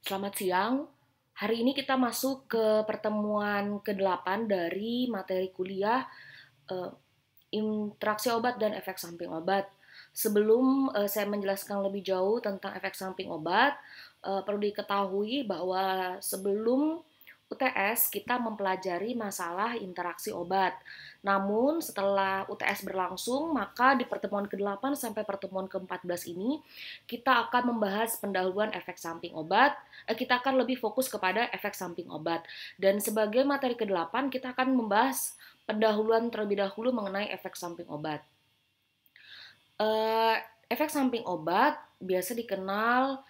Selamat siang. Hari ini kita masuk ke pertemuan ke-8 dari materi kuliah eh, interaksi obat dan efek samping obat. Sebelum saya menjelaskan lebih jauh tentang efek samping obat, perlu diketahui bahwa sebelum UTS kita mempelajari masalah interaksi obat. Namun setelah UTS berlangsung, maka di pertemuan ke-8 sampai pertemuan ke-14 ini kita akan membahas pendahuluan efek samping obat. Kita akan lebih fokus kepada efek samping obat. Dan sebagai materi ke-8 kita akan membahas pendahuluan terlebih dahulu mengenai efek samping obat. Eh, Efek samping obat biasa dikenal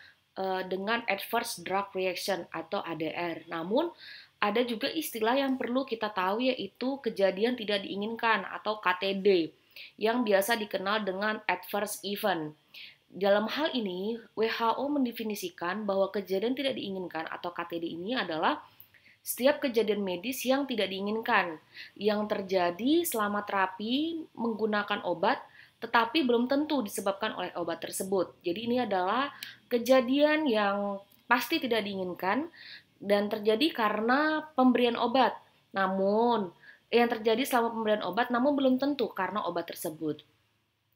dengan adverse drug reaction atau ADR. Namun ada juga istilah yang perlu kita tahu yaitu kejadian tidak diinginkan atau KTD yang biasa dikenal dengan adverse event. Dalam hal ini, WHO mendefinisikan bahwa kejadian tidak diinginkan atau KTD ini adalah setiap kejadian medis yang tidak diinginkan yang terjadi selama terapi menggunakan obat tetapi belum tentu disebabkan oleh obat tersebut. Jadi ini adalah kejadian yang pasti tidak diinginkan dan terjadi karena pemberian obat. Namun yang terjadi selama pemberian obat namun belum tentu karena obat tersebut.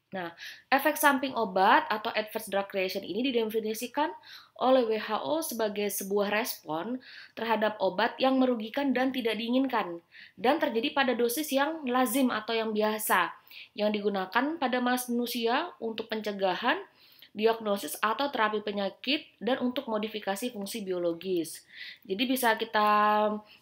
Nah, efek samping obat atau adverse drug reaction ini didefinisikan oleh WHO sebagai sebuah respon terhadap obat yang merugikan dan tidak diinginkan dan terjadi pada dosis yang lazim atau yang biasa yang digunakan pada manusia untuk pencegahan, diagnosis atau terapi penyakit dan untuk modifikasi fungsi biologis. Jadi bisa kita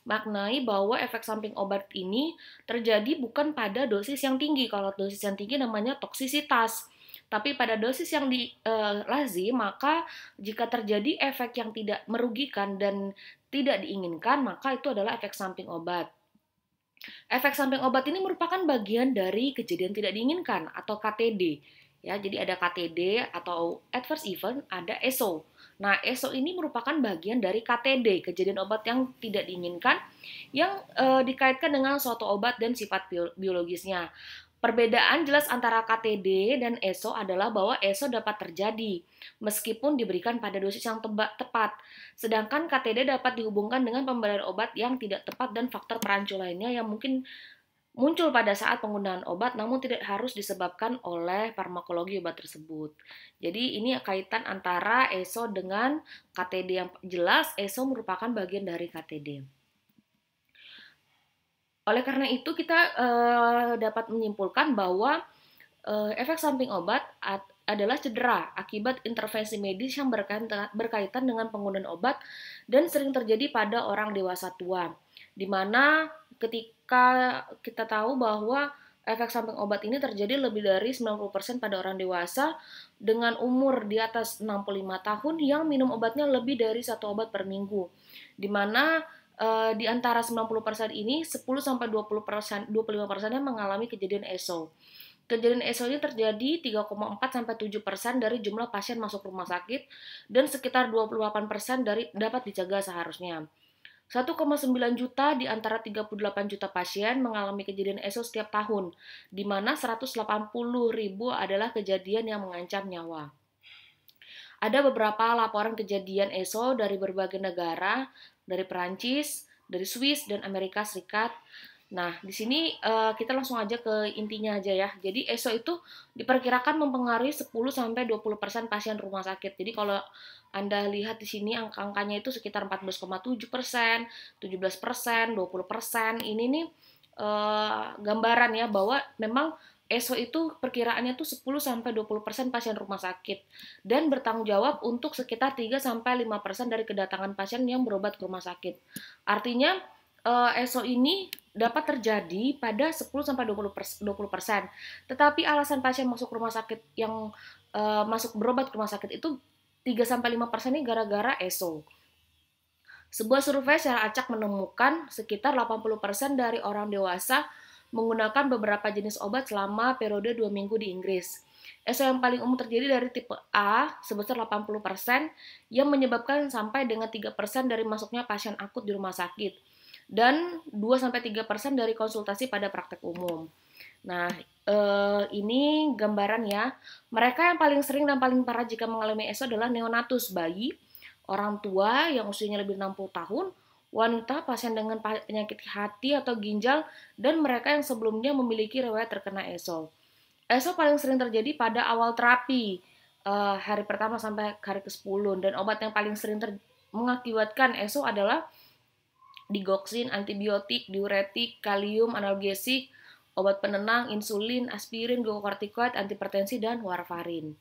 maknai bahwa efek samping obat ini terjadi bukan pada dosis yang tinggi. Kalau dosis yang tinggi namanya toksisitas. Tapi pada dosis yang lazim, maka jika terjadi efek yang tidak merugikan dan tidak diinginkan, maka itu adalah efek samping obat. Efek samping obat ini merupakan bagian dari kejadian tidak diinginkan atau KTD. Ya, jadi ada KTD atau adverse event, ada ESO. Nah, ESO ini merupakan bagian dari KTD, kejadian obat yang tidak diinginkan, yang dikaitkan dengan suatu obat dan sifat biologisnya. Perbedaan jelas antara KTD dan ESO adalah bahwa ESO dapat terjadi meskipun diberikan pada dosis yang tepat. Sedangkan KTD dapat dihubungkan dengan pemberian obat yang tidak tepat dan faktor perancu lainnya yang mungkin muncul pada saat penggunaan obat namun tidak harus disebabkan oleh farmakologi obat tersebut. Jadi ini kaitan antara ESO dengan KTD yang jelas ESO merupakan bagian dari KTD. Oleh karena itu kita dapat menyimpulkan bahwa efek samping obat adalah cedera akibat intervensi medis yang berkaitan dengan penggunaan obat dan sering terjadi pada orang dewasa tua. Di mana ketika kita tahu bahwa efek samping obat ini terjadi lebih dari 90% pada orang dewasa dengan umur di atas 65 tahun yang minum obatnya lebih dari satu obat per minggu. Di mana di antara 90% ini 10-20%, 25%-nya mengalami kejadian ESO. Kejadian ESO ini terjadi 3,4-7% dari jumlah pasien masuk rumah sakit dan sekitar 28% dari dapat dicegah seharusnya. 1,9 juta di antara 38 juta pasien mengalami kejadian ESO setiap tahun, di mana 180.000 adalah kejadian yang mengancam nyawa. Ada beberapa laporan kejadian ESO dari berbagai negara, dari Perancis, dari Swiss, dan Amerika Serikat. Nah, di sini kita langsung aja ke intinya aja ya. Jadi ESO itu diperkirakan mempengaruhi 10-20% pasien rumah sakit. Jadi kalau Anda lihat di sini angka-angkanya itu sekitar 14,7%, 17%, 20%. Ini nih gambaran ya bahwa memang ESO itu perkiraannya tuh 10-20% pasien rumah sakit dan bertanggung jawab untuk sekitar 3-5% dari kedatangan pasien yang berobat ke rumah sakit. Artinya ESO ini dapat terjadi pada 10-20%. Tetapi alasan pasien masuk rumah sakit yang masuk berobat ke rumah sakit itu 3-5% ini gara-gara ESO. Sebuah survei secara acak menemukan sekitar 80% dari orang dewasa menggunakan beberapa jenis obat selama periode 2 minggu di Inggris. ESO yang paling umum terjadi dari tipe A sebesar 80% yang menyebabkan sampai dengan 3% dari masuknya pasien akut di rumah sakit dan 2-3% dari konsultasi pada praktek umum. Nah, ini gambaran ya. Mereka yang paling sering dan paling parah jika mengalami ESO adalah neonatus, bayi, orang tua yang usianya lebih 60 tahun, wanita, pasien dengan penyakit hati atau ginjal, dan mereka yang sebelumnya memiliki riwayat terkena ESO. ESO paling sering terjadi pada awal terapi, hari pertama sampai hari ke-10, dan obat yang paling sering mengakibatkan ESO adalah digoxin, antibiotik, diuretik, kalium, analgesik, obat penenang, insulin, aspirin, glukokortikoid, antihipertensi, dan warfarin.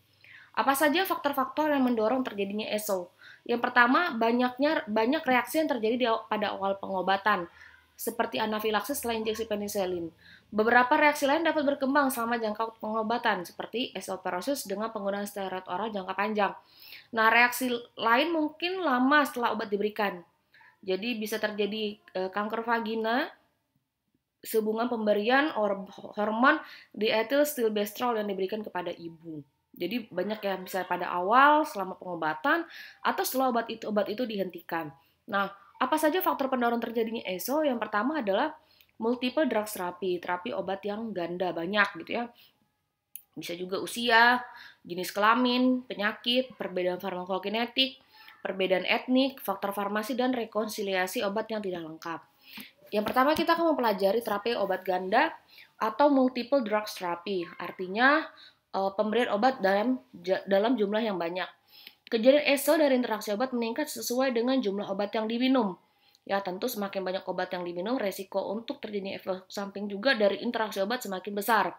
Apa saja faktor-faktor yang mendorong terjadinya ESO? Yang pertama, banyak reaksi yang terjadi pada awal pengobatan, seperti anafilaksis setelah injeksi penisilin. Beberapa reaksi lain dapat berkembang selama jangka pengobatan, seperti osteoporosis dengan penggunaan steroid oral jangka panjang. Nah, reaksi lain mungkin lama setelah obat diberikan. Jadi bisa terjadi kanker vagina sehubungan pemberian hormon diethylstilbestrol yang diberikan kepada ibu. Jadi banyak yang bisa pada awal selama pengobatan atau setelah obat itu dihentikan. Nah, apa saja faktor pendorong terjadinya ESO? Yang pertama adalah multiple drugs terapi obat yang ganda banyak gitu ya. Bisa juga usia, jenis kelamin, penyakit, perbedaan farmakokinetik, perbedaan etnik, faktor farmasi, dan rekonsiliasi obat yang tidak lengkap. Yang pertama kita akan mempelajari terapi obat ganda atau multiple drugs therapy. Artinya pemberian obat dalam jumlah yang banyak. Kejadian ESO dari interaksi obat meningkat sesuai dengan jumlah obat yang diminum. Ya, tentu semakin banyak obat yang diminum, resiko untuk terjadinya efek samping juga dari interaksi obat semakin besar.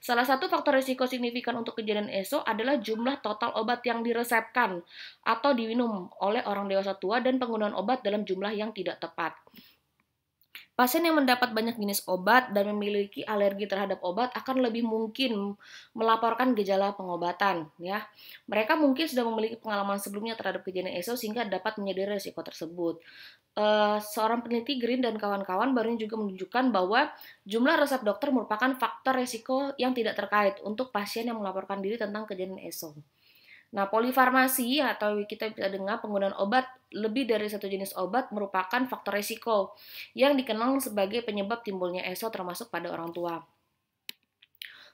Salah satu faktor risiko signifikan untuk kejadian ESO adalah jumlah total obat yang diresepkan atau diminum oleh orang dewasa tua dan penggunaan obat dalam jumlah yang tidak tepat. Pasien yang mendapat banyak jenis obat dan memiliki alergi terhadap obat akan lebih mungkin melaporkan gejala pengobatan. Ya, mereka mungkin sudah memiliki pengalaman sebelumnya terhadap kejadian ESO sehingga dapat menyadari risiko tersebut. Seorang peneliti Green dan kawan-kawan baru juga menunjukkan bahwa jumlah resep dokter merupakan faktor risiko yang tidak terkait untuk pasien yang melaporkan diri tentang kejadian ESO. Nah, polifarmasi atau kita bisa dengar penggunaan obat lebih dari satu jenis obat merupakan faktor risiko yang dikenal sebagai penyebab timbulnya ESO termasuk pada orang tua.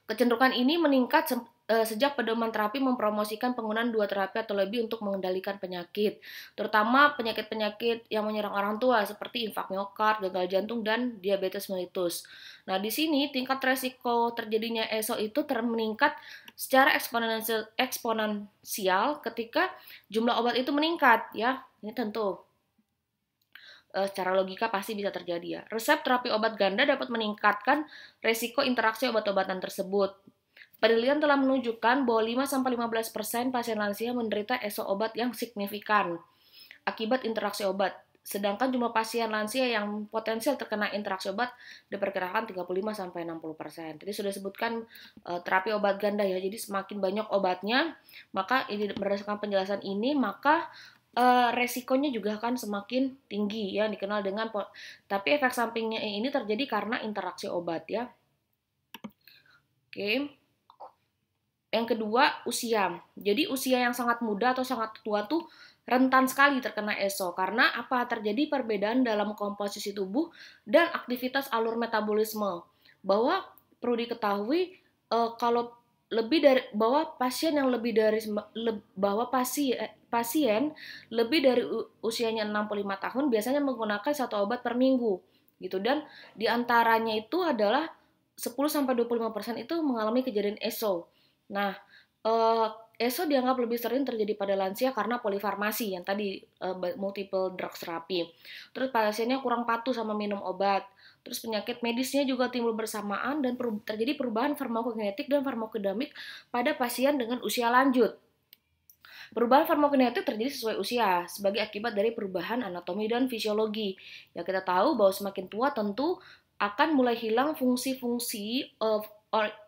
Kecenderungan ini meningkat sejak pedoman terapi mempromosikan penggunaan dua terapi atau lebih untuk mengendalikan penyakit, terutama penyakit-penyakit yang menyerang orang tua seperti infark miokard, gagal jantung, dan diabetes mellitus. Nah, di sini tingkat resiko terjadinya ESO itu meningkat secara eksponensial ketika jumlah obat itu meningkat, ya. Ini tentu secara logika pasti bisa terjadi ya. Resep terapi obat ganda dapat meningkatkan resiko interaksi obat-obatan tersebut. Penelitian telah menunjukkan bahwa 5-15% pasien lansia menderita ESO obat yang signifikan akibat interaksi obat. Sedangkan jumlah pasien lansia yang potensial terkena interaksi obat diperkirakan 35-60%. Jadi sudah disebutkan terapi obat ganda ya. Jadi semakin banyak obatnya, maka ini berdasarkan penjelasan ini, maka resikonya juga akan semakin tinggi ya, dikenal dengan tapi efek sampingnya ini terjadi karena interaksi obat ya. Oke. Yang kedua, usia. Jadi usia yang sangat muda atau sangat tua tuh rentan sekali terkena ESO karena apa? Terjadi perbedaan dalam komposisi tubuh dan aktivitas alur metabolisme. Bahwa perlu diketahui kalau bahwa pasien yang lebih dari pasien lebih dari usianya 65 tahun biasanya menggunakan satu obat per minggu gitu, dan diantaranya itu adalah 10-25% itu mengalami kejadian ESO. Nah, ESO dianggap lebih sering terjadi pada lansia karena polifarmasi yang tadi multiple drugs therapy. Terus pasiennya kurang patuh sama minum obat. Terus penyakit medisnya juga timbul bersamaan dan terjadi perubahan farmakokinetik dan farmakodinamik pada pasien dengan usia lanjut. Perubahan farmakokinetik terjadi sesuai usia sebagai akibat dari perubahan anatomi dan fisiologi. Ya, kita tahu bahwa semakin tua tentu akan mulai hilang fungsi-fungsi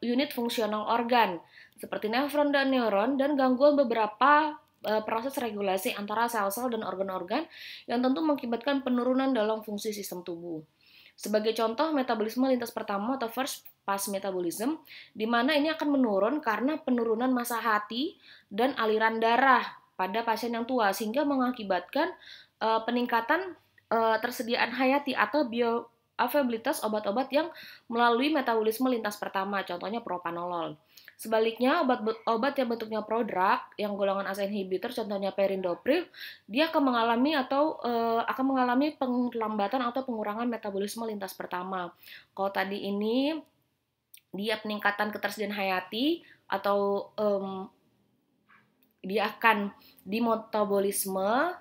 unit fungsional organ seperti nefron dan neuron dan gangguan beberapa proses regulasi antara sel-sel dan organ-organ yang tentu mengakibatkan penurunan dalam fungsi sistem tubuh. Sebagai contoh, metabolisme lintas pertama atau first pass metabolism, di mana ini akan menurun karena penurunan massa hati dan aliran darah pada pasien yang tua, sehingga mengakibatkan peningkatan tersediaan hayati atau bioavailabilitas obat-obat yang melalui metabolisme lintas pertama, contohnya propanolol. Sebaliknya, obat yang bentuknya prodrug, yang golongan ACE inhibitor, contohnya perindopril, dia akan mengalami perlambatan atau pengurangan metabolisme lintas pertama. Kalau tadi ini dia peningkatan ketersediaan hayati atau dia akan di metabolisme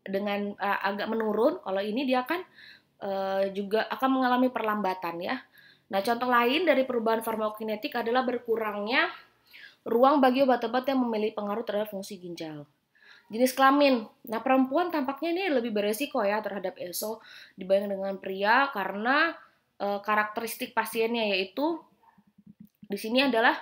dengan agak menurun. Kalau ini dia akan juga akan mengalami perlambatan ya. Nah, contoh lain dari perubahan farmakokinetik adalah berkurangnya ruang bagi obat-obat yang memiliki pengaruh terhadap fungsi ginjal. Jenis kelamin. Nah, perempuan tampaknya ini lebih beresiko ya terhadap ESO dibanding dengan pria karena karakteristik pasiennya yaitu di sini adalah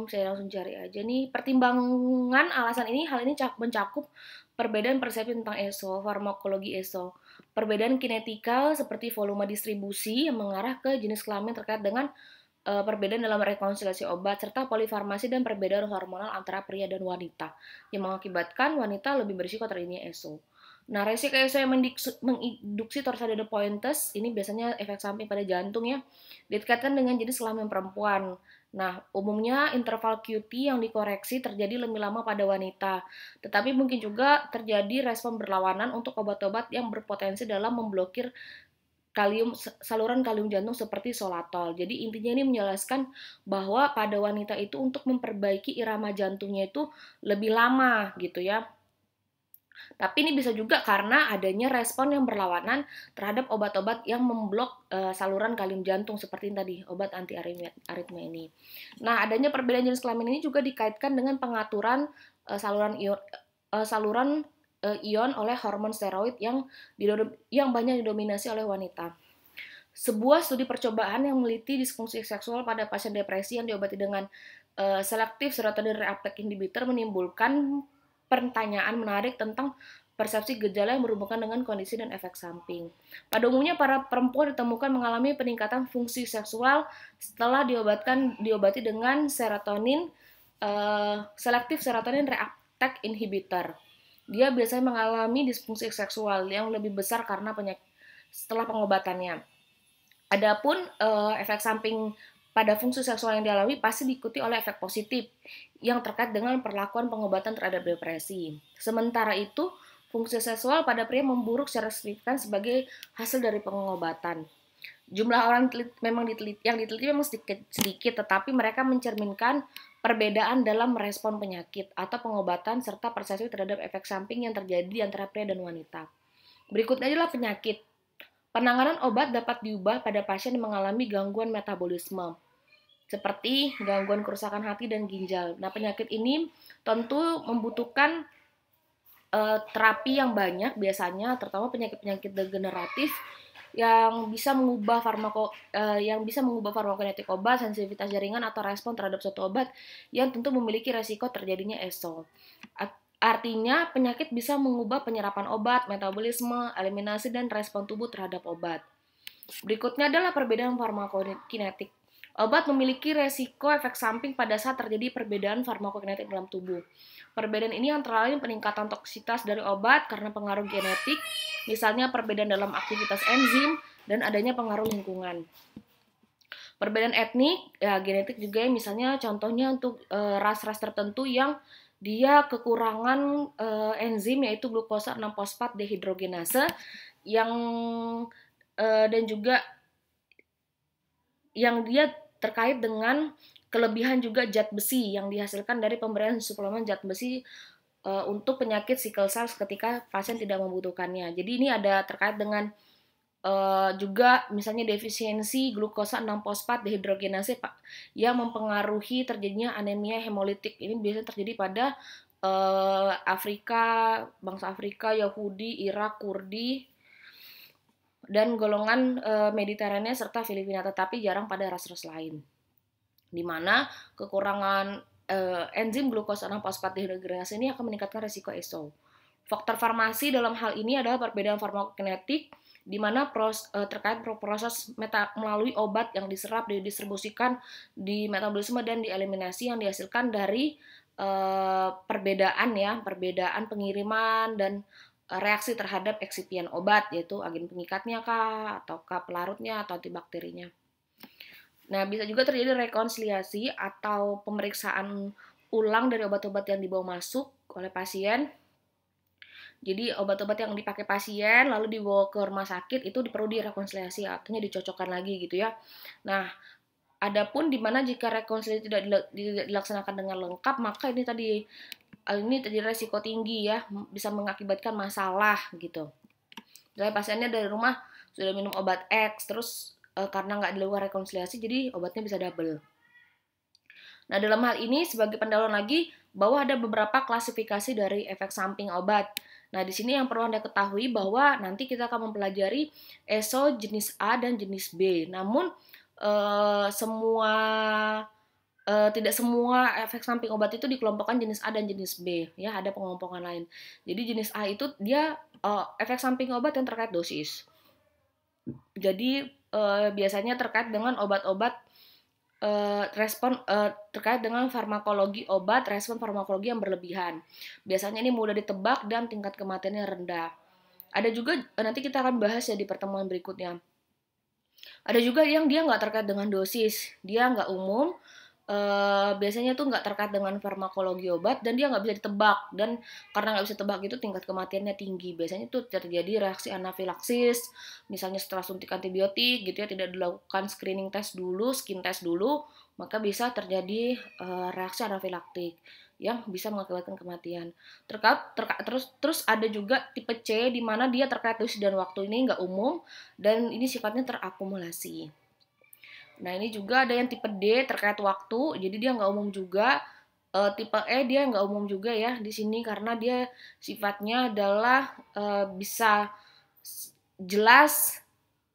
saya langsung cari aja nih pertimbangan alasan ini. Hal ini mencakup perbedaan persepsi tentang ESO, farmakologi ESO, perbedaan kinetika seperti volume distribusi yang mengarah ke jenis kelamin terkait dengan perbedaan dalam rekonsiliasi obat, serta polifarmasi dan perbedaan hormonal antara pria dan wanita, yang mengakibatkan wanita lebih berisiko terjadinya ESO. Nah, resiko ESO yang menginduksi torsade pointes, ini biasanya efek samping pada jantung ya, dikaitkan dengan jenis kelamin perempuan. Nah, umumnya interval QT yang dikoreksi terjadi lebih lama pada wanita, tetapi mungkin juga terjadi respon berlawanan untuk obat-obat yang berpotensi dalam memblokir saluran kalium jantung seperti solatol. Jadi intinya ini menjelaskan bahwa pada wanita itu untuk memperbaiki irama jantungnya itu lebih lama gitu ya. Tapi ini bisa juga karena adanya respon yang berlawanan terhadap obat-obat yang memblok saluran kalium jantung seperti tadi obat anti aritmia ini. Nah, adanya perbedaan jenis kelamin ini juga dikaitkan dengan pengaturan saluran ion oleh hormon steroid yang banyak didominasi oleh wanita. Sebuah studi percobaan yang meneliti disfungsi seksual pada pasien depresi yang diobati dengan selektif serotonin reuptake inhibitor menimbulkan pertanyaan menarik tentang persepsi gejala yang berhubungan dengan kondisi dan efek samping. Pada umumnya para perempuan ditemukan mengalami peningkatan fungsi seksual setelah diobati dengan selektif serotonin reuptake inhibitor. Dia biasanya mengalami disfungsi seksual yang lebih besar karena setelah pengobatannya. Adapun efek samping pada fungsi seksual yang dialami pasti diikuti oleh efek positif yang terkait dengan perlakuan pengobatan terhadap depresi. Sementara itu, fungsi seksual pada pria memburuk secara signifikan sebagai hasil dari pengobatan. Jumlah orang yang diteliti memang sedikit, tetapi mereka mencerminkan perbedaan dalam respon penyakit atau pengobatan serta persepsi terhadap efek samping yang terjadi di antara pria dan wanita. Berikutnya adalah penyakit. Penanganan obat dapat diubah pada pasien yang mengalami gangguan metabolisme, seperti gangguan kerusakan hati dan ginjal. Nah, penyakit ini tentu membutuhkan terapi yang banyak biasanya, terutama penyakit-penyakit degeneratif yang bisa mengubah farmakokinetik obat, sensitivitas jaringan atau respon terhadap suatu obat yang tentu memiliki resiko terjadinya ESO. Artinya, penyakit bisa mengubah penyerapan obat, metabolisme, eliminasi, dan respon tubuh terhadap obat. Berikutnya adalah perbedaan farmakokinetik. Obat memiliki resiko efek samping pada saat terjadi perbedaan farmakokinetik dalam tubuh. Perbedaan ini antara lain peningkatan toksitas dari obat karena pengaruh genetik, misalnya perbedaan dalam aktivitas enzim, dan adanya pengaruh lingkungan. Perbedaan etnik, ya genetik juga, misalnya contohnya untuk ras-ras tertentu yang dia kekurangan enzim yaitu glukosa 6-fosfat dehidrogenase yang dan juga yang dia terkait dengan kelebihan juga zat besi yang dihasilkan dari pemberian suplemen zat besi untuk penyakit sickle cell ketika pasien tidak membutuhkannya. Jadi ini ada terkait dengan juga misalnya defisiensi glukosa 6-fosfat dehidrogenase yang mempengaruhi terjadinya anemia hemolitik. Ini biasanya terjadi pada bangsa Afrika, Yahudi, Irak, Kurdi, dan golongan Mediterania serta Filipina, tetapi jarang pada ras-ras lain, di mana kekurangan enzim glukosa 6-fosfat dehidrogenase ini akan meningkatkan risiko ESO. Faktor farmasi dalam hal ini adalah perbedaan farmakokinetik, di mana terkait proses melalui obat yang diserap, didistribusikan di metabolisme dan dieliminasi yang dihasilkan dari perbedaan pengiriman dan reaksi terhadap eksipien obat, yaitu agen pengikatnya kah, ataukah pelarutnya, atau antibakterinya. Nah, bisa juga terjadi rekonsiliasi atau pemeriksaan ulang dari obat-obat yang dibawa masuk oleh pasien. Jadi obat-obat yang dipakai pasien lalu dibawa ke rumah sakit itu perlu direkonsiliasi, artinya dicocokkan lagi gitu ya. Nah, adapun di mana jika rekonsiliasi tidak dilaksanakan dengan lengkap, maka ini tadi resiko tinggi ya, bisa mengakibatkan masalah gitu. Jadi pasiennya dari rumah sudah minum obat X, terus karena nggak dilakukan rekonsiliasi, jadi obatnya bisa double. Nah, dalam hal ini sebagai pendahuluan lagi, bahwa ada beberapa klasifikasi dari efek samping obat. Nah, di sini yang perlu Anda ketahui bahwa nanti kita akan mempelajari ESO jenis A dan jenis B. Namun, tidak semua efek samping obat itu dikelompokkan jenis A dan jenis B. Ya, ada pengelompokan lain. Jadi jenis A itu dia efek samping obat yang terkait dosis. Jadi, biasanya terkait dengan obat-obat terkait dengan farmakologi obat, respon farmakologi yang berlebihan. Biasanya ini mudah ditebak dan tingkat kematiannya rendah. Ada juga, nanti kita akan bahas ya di pertemuan berikutnya. Ada juga yang dia nggak terkait dengan dosis, dia nggak umum, biasanya tuh nggak terkait dengan farmakologi obat dan dia nggak bisa ditebak, dan karena nggak bisa tebak itu tingkat kematiannya tinggi. Biasanya tuh terjadi reaksi anafilaksis, misalnya setelah suntik antibiotik gitu ya, tidak dilakukan screening test dulu, skin test dulu, maka bisa terjadi reaksi anafilaktik yang bisa mengakibatkan kematian. Terus ada juga tipe C di mana dia terkait dosis dan waktu, ini nggak umum dan ini sifatnya terakumulasi. Nah, ini juga ada yang tipe D terkait waktu, jadi dia nggak umum juga. Tipe E dia nggak umum juga ya di sini karena dia sifatnya adalah bisa jelas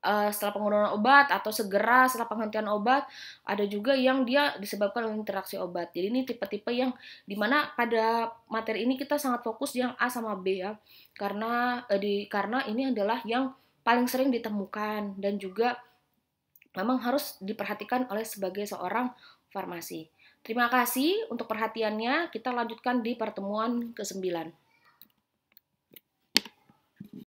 setelah penggunaan obat atau segera setelah penghentian obat. Ada juga yang dia disebabkan oleh interaksi obat. Jadi ini tipe-tipe yang dimana pada materi ini kita sangat fokus yang A sama B ya, karena ini adalah yang paling sering ditemukan dan juga memang harus diperhatikan oleh sebagai seorang farmasi. Terima kasih untuk perhatiannya. Kita lanjutkan di pertemuan ke-9.